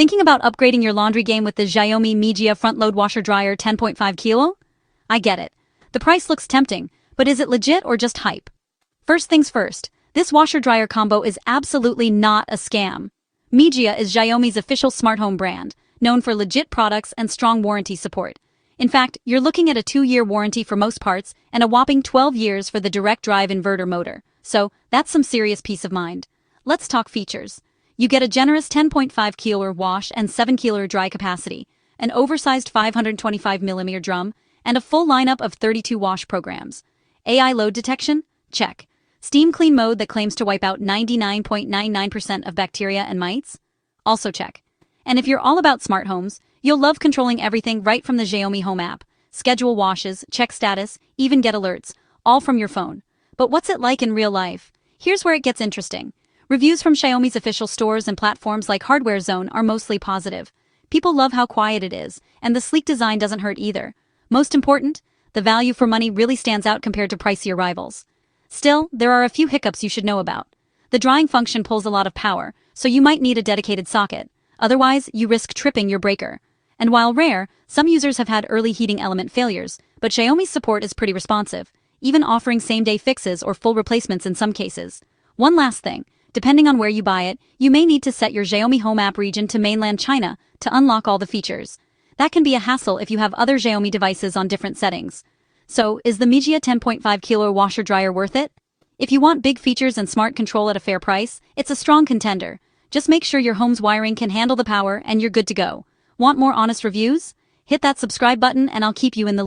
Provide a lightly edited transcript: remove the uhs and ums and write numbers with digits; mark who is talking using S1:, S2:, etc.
S1: Thinking about upgrading your laundry game with the Xiaomi Mijia front-load washer-dryer 10.5 kilo? I get it. The price looks tempting, but is it legit or just hype? First things first, this washer-dryer combo is absolutely not a scam. Mijia is Xiaomi's official smart home brand, known for legit products and strong warranty support. In fact, you're looking at a 2-year warranty for most parts and a whopping 12 years for the direct drive inverter motor. So, that's some serious peace of mind. Let's talk features. You get a generous 10.5 kilo wash and 7 kilo dry capacity, an oversized 525mm drum, and a full lineup of 32 wash programs. AI load detection? Check. Steam clean mode that claims to wipe out 99.99% of bacteria and mites? Also check. And if you're all about smart homes, you'll love controlling everything right from the Xiaomi Home app. Schedule washes, check status, even get alerts, all from your phone. But what's it like in real life? Here's where it gets interesting. Reviews from Xiaomi's official stores and platforms like Hardware Zone are mostly positive. People love how quiet it is, and the sleek design doesn't hurt either. Most important, the value for money really stands out compared to pricier rivals. Still, there are a few hiccups you should know about. The drying function pulls a lot of power, so you might need a dedicated socket. Otherwise, you risk tripping your breaker. And while rare, some users have had early heating element failures, but Xiaomi's support is pretty responsive, even offering same-day fixes or full replacements in some cases. One last thing. Depending on where you buy it, you may need to set your Xiaomi Home app region to mainland China to unlock all the features. That can be a hassle if you have other Xiaomi devices on different settings. So, is the Mijia 10.5 kilo washer-dryer worth it? If you want big features and smart control at a fair price, it's a strong contender. Just make sure your home's wiring can handle the power and you're good to go. Want more honest reviews? Hit that subscribe button and I'll keep you in the loop.